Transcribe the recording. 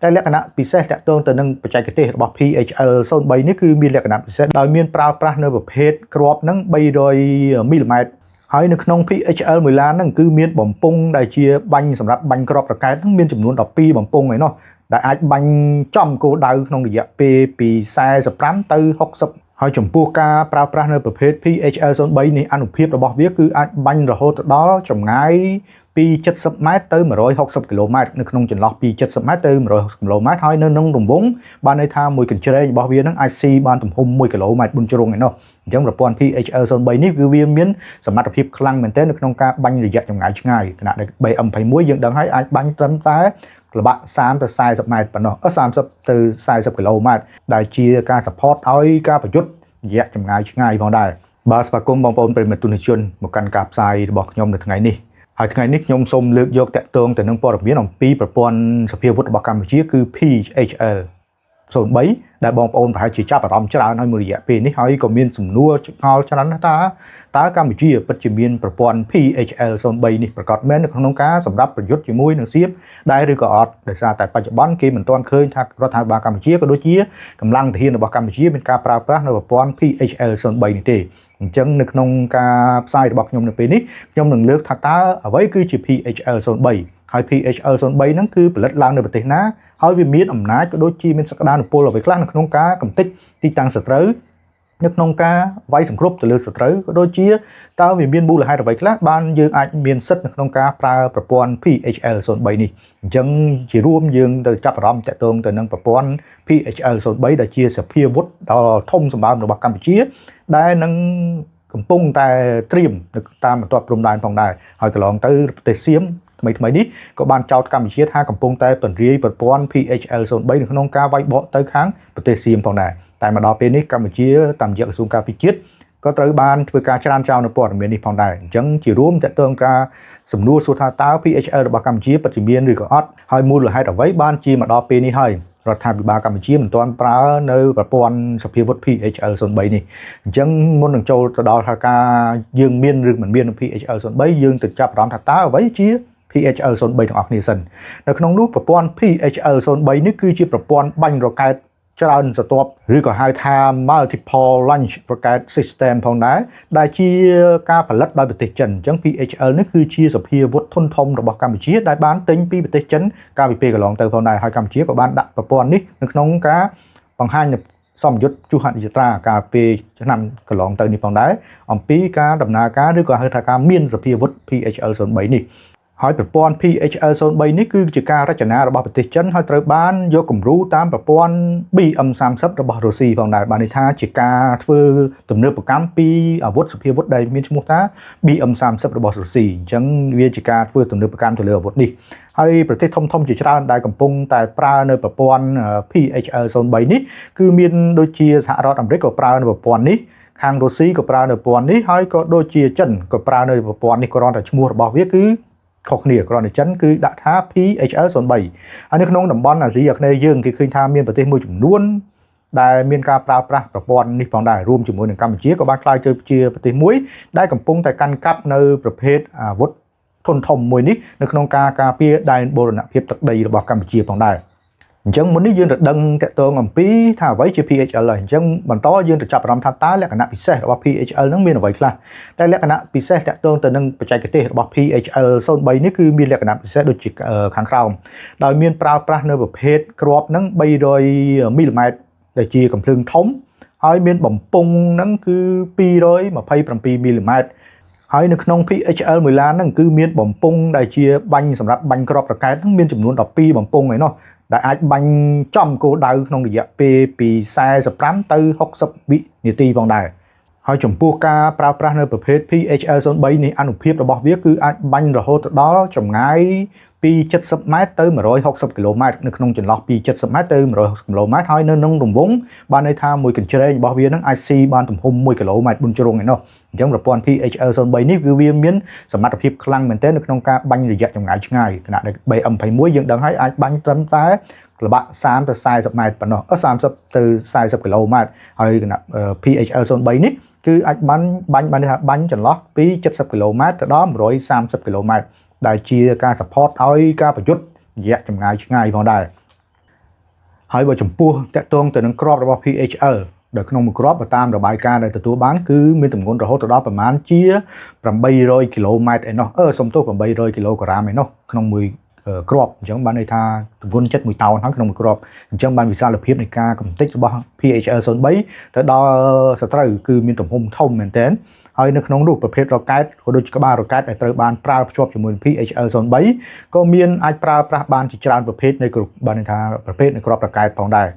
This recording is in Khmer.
តែលក្ខណៈពិសេសតាក់ទងទៅនឹងបច្ចេកទេសរបស់ PHL03 នេះគឺមានលក្ខណៈពិសេសដោយមានប្រើប្រាស់នៅប្រភេទគ្រាប់នឹង300 មីលីម៉ែត្រហើយនៅក្នុង PHL មួយឡានហ្នឹងគឺមានបំពង់ដែលជាបាញ់សម្រាប់បាញ់គ្រាប់រ៉ាកែតហ្នឹងមានចំនួន12បំពង់ឯណោះដែលអាចបាញ់ចំគោលដៅក្នុងរយៈពេលពី45ទៅ60ហើយចំពោះការប្រើប្រាស់នៅប្រភេទ PHL03 នេះអានុភាពរបស់វាគឺអាចបាញ់រហូតដល់ចម្ងាយពី70ម៉ែត្រទៅ160គីឡូម៉ែត្រនៅក្នុងចន្លោះពី70ម៉ែត្រទៅ160គីឡូម៉ែត្រហើយនៅក្នុងរង្វង់បានន័យថាមួយកញ្ជ្រែងរបស់វានឹងអាចស៊ីបានទំហំ1គីឡូម៉ែត្រ4ជ្រុងឯណោះអញ្ចឹងប្រព័ន្ធ PHL03 នេះគឺវាមានសមត្ថភាពខ្លាំងមែនទែននៅក្នុងការបាញ់រយៈចម្ងាយឆ្ងាយខណៈដែល BM21 យើងដឹងហើយអាចបាញ់ត្រឹមតែក្លាក់30ទៅ40ម៉ែត្រប៉ុណ្ណោះ30ទៅ40គីឡូម៉ែត្រដែលជាការ support ឲ្យការប្រយុទ្ធរយៈចម្ងាយឆ្ងាយផងដែរបាទស្វាគមន៍បងប្អូនប្រិយមិត្តទស្សនិកជនមកកាន់ការផ្សាយរបស់ខ្ញុំនៅថ្ងៃនេះហើយថ្ងៃនេះខ្ញុំសូមលើកយកតាក់ទងទៅនឹងព័ត៌មានអំពីប្រព័ន្ធសភាវុធរបស់កម្ពុជាគឺ PHL03 ដែលបងប្អូនប្រហែលជាចាប់អារម្មណ៍ច្រើនហើយមួយរយៈពេលនេះហើយក៏មានសំណួរឆ្ងល់ច្រើនណាស់តើកម្ពុជាពិតជាមានប្រព័ន្ធ PHL03 នេះប្រកាសមែននៅក្នុងការសម្រាប់ប្រយុទ្ធជាមួយនឹងសៀមដែរឬក៏អត់ដោយសារតែបច្ចុប្បន្នគេមិនទាន់ឃើញថារដ្ឋាភិបាលកម្ពុជាក៏ដូចជាកម្លាំងទាហានរបស់កម្ពុជាមានការប្រើប្រាស់នៅប្រព័ន្ធ PHL03 នេះទេអញ្ចឹងនៅក្នុងការផ្សាយរបស់ខ្ញុំនៅពេលនេះខ្ញុំនឹងលើកថាតើអ្វីគឺជា PHL03 ហើយ PHL03 ហ្នឹងគឺផលិតឡើងនៅប្រទេសណាហើយវាមានអំណាចក៏ដូចជាមានសក្តានុពលអ្វីខ្លះនៅក្នុងការកំទេចទីតាំងសត្រូវនៅក្នុងការវាយសង្គ្រប់ទៅលើសត្រូវក៏ដូចជាតើវាមានមូលហេតុអ្វីខ្លះបានយើងអាចមានសិទ្ធិនៅក្នុងការប្រើប្រព័ន្ធ PHL03 នេះអញ្ចឹងជារួមយើងទៅចាប់អារម្មណ៍តាក់ទងទៅនឹងប្រព័ន្ធ PHL03 ដែលជាសភាវុធដ៏ធំសម្បើមរបស់កម្ពុជាដែលនឹងកំពុងតែត្រៀមតាមបន្ទាត់ព្រំដែនផងដែរហើយកន្លងទៅប្រទេសសៀមថ្មីនេះក៏បានចោទកម្ពុជាថាកំពុងតែពង្រាយប្រព័ន្ធ PHL03 នៅក្នុងការវាយបកទៅខាងប្រទេសសៀមផងដែរតែមកដល់ពេលនេះកម្ពុជាតាមរយៈក្រសួងការពារជាតិក៏ត្រូវបានធ្វើការច្រានចោលនៅព័ត៌មាននេះផងដែរអញ្ចឹងជារួមតើតើការសំណួរសួរថាតើ PHL របស់កម្ពុជាពិតជាមានឬក៏អត់ហើយមូលហេតុអ្វីបានជាមកដល់ពេលនេះហើយរដ្ឋាភិបាលកម្ពុជាមិនទាន់ប្រើនៅប្រព័ន្ធសភាវុធ PHL03 នេះអញ្ចឹងមុននឹងចូលទៅដល់ថាការយើងមានឬមិនមាន PHL03 យើងទៅចាប់អារម្មណ៍ថាតើអ្វីជា PHL03 ទាំងអស់គ្នាសិននៅក្នុងនោះប្រព័ន្ធ PHL03 នេះគឺជាប្រព័ន្ធបាញ់រ៉ុកែតច្រើនស្រទាប់ឬក៏ហៅថា Multiple Launch Rocket System ផងដែរដែលជាការផលិតដោយប្រទេសចិនអញ្ចឹង PHL នេះគឺជាសភាវុធធុនធំរបស់កម្ពុជាដែលបានទិញពីប្រទេសចិនកាលពីពេលកន្លងទៅផងដែរហើយកម្ពុជាក៏បានដាក់ប្រព័ន្ធនេះនៅក្នុងការបង្ហាញសម្ពយុទ្ធជួហនិយាត្រាកាលពីឆ្នាំកន្លងទៅនេះផងដែរអំពីការដំណើរការឬក៏ហៅថាការមានសភាវុធ PHL03 នេះហើយប្រព័ន្ធ PHL03 នេះគឺជាការរចនារបស់ប្រទេសចិនហើយត្រូវបានយកគំរូតាមប្រព័ន្ធ BM30 របស់រុស្ស៊ីផងដែរបានន័យថាជាការធ្វើទំនើបកម្មពីអាវុធសភាវុធដែលមានឈ្មោះថា BM30 របស់រុស្ស៊ីអញ្ចឹងវាជាការធ្វើទំនើបកម្មទៅលើអាវុធនេះហើយប្រទេសធំជាច្រើនដែលកំពុងតែប្រើនៅប្រព័ន្ធ PHL03 នេះគឺមានដូចជាសហរដ្ឋអាមេរិកក៏ប្រើនៅប្រព័ន្ធនេះខាងរុស្ស៊ីក៏ប្រើនៅប្រព័ន្ធនេះហើយក៏ដូចជាចិនក៏ប្រើនៅប្រព័ន្ធនេះគ្រាន់តែឈ្មោះរបស់វាគឺខុសគ្នាគ្រាន់តែចិនគឺដាក់ថា PHL03 ហើយនៅក្នុងតំបន់អាស៊ីអាគ្នេយ៍យើងគេឃើញថាមានប្រទេសមួយចំនួនដែលមានការប្រើប្រាស់ប្រព័ន្ធនេះផងដែររួមជាមួយនឹងកម្ពុជាក៏បានក្លាយទៅជាប្រទេសមួយដែលកំពុងតែកាន់កាប់នៅប្រភេទអាវុធធុនធំមួយនេះនៅក្នុងការការពារដែនបូរណភាពទឹកដីរបស់កម្ពុជាផងដែរអញ្ចឹងមុននេះយើងទៅដឹងតាក់ទងអំពីថាអ្វីជា PHL ហើយអញ្ចឹងបន្តយើងទៅចាប់អារម្មណ៍ថាតើលក្ខណៈពិសេសរបស់ PHL នឹងមានអ្វីខ្លះតែលក្ខណៈពិសេសតាក់ទងទៅនឹងបច្ចេកទេសរបស់ PHL03 នេះគឺមានលក្ខណៈពិសេសដូចជាខាងក្រោមដោយមានប្រើប្រាស់នៅប្រភេទគ្រាប់នឹង300មីលីម៉ែត្រដែលជាកំភ្លើងធំហើយមានបំពង់នឹងគឺ227មីលីម៉ែត្រហើយនៅក្នុង PHL មួយឡានហ្នឹងគឺមានបំពង់ដែលជាបាញ់សម្រាប់បាញ់គ្រាប់រ៉ាកែតហ្នឹងមានចំនួន12បំពង់ឯណោះដែលអាចបាញ់ចំគោលដៅក្នុងរយៈពេលពី45ទៅ60វិនាទីផងដែរហើយចំពោះការប្រើប្រាស់នៅប្រភេទ PHL03 នេះអានុភាពរបស់វាគឺអាចបាញ់រហូតដល់ចម្ងាយពី70ម៉ែត្រទៅ160គីឡូម៉ែត្រនៅក្នុងចន្លោះពី70ម៉ែត្រទៅ160គីឡូម៉ែត្រហើយនៅក្នុងរង្វង់បានន័យថាមួយកញ្ជ្រែងរបស់វានឹងអាចស៊ីបានទំហំ1គីឡូម៉ែត្រ4ជ្រុងឯណោះអញ្ចឹងប្រព័ន្ធ PHL03 នេះគឺវាមានសមត្ថភាពខ្លាំងមែនទែននៅក្នុងការបាញ់រយៈចម្ងាយឆ្ងាយខណៈដែល BM21 យើងដឹងហើយអាចបាញ់ត្រឹមតែក្លាក់30ទៅ40ម៉ែត្រប៉ុណ្ណោះ30ទៅ40គីឡូម៉ែត្រហើយគណៈ PHL03 នេះគឺអាចបាញ់បានថាបាញ់ចន្លោះពី70គីឡូម៉ែត្រទៅដល់130គីឡូម៉ែត្រដែលជាការ support ឲ្យការប្រយុទ្ធរយៈចម្ងាយឆ្ងាយផងដែរ ហើយបើចំពោះតាក់ទងទៅនឹងក្របរបស់ PHL ដែលក្នុងមួយគ្រាប់បើតាមរបាយការណ៍ដែលទទួលបានគឺមានទម្ងន់រហូតដល់ប្រមាណជា800គីឡូម៉ែត្រឯណោះសុំទោស800គីឡូក្រាមឯណោះក្នុងមួយគ្រាប់អញ្ចឹងបានន័យថាទម្ងន់ចិត្ត1តោនហើយក្នុងមួយគ្រាប់អញ្ចឹងបានវិសាលភាពនៃការកំទេចរបស់ PHL 03ទៅដល់សត្រូវគឺមានទំហំធំមែនទែនហើយនៅក្នុងនោះប្រភេទរ៉ុកែតក៏ដូចជាក្បាលរ៉ុកែតដែលត្រូវបានប្រើភ្ជាប់ជាមួយ PHL 03ក៏មានអាចប្រើប្រាស់បានជាច្រើនប្រភេទនៃបានន័យថាប្រភេទនៃគ្រាប់រ៉ុកែតផងដែរ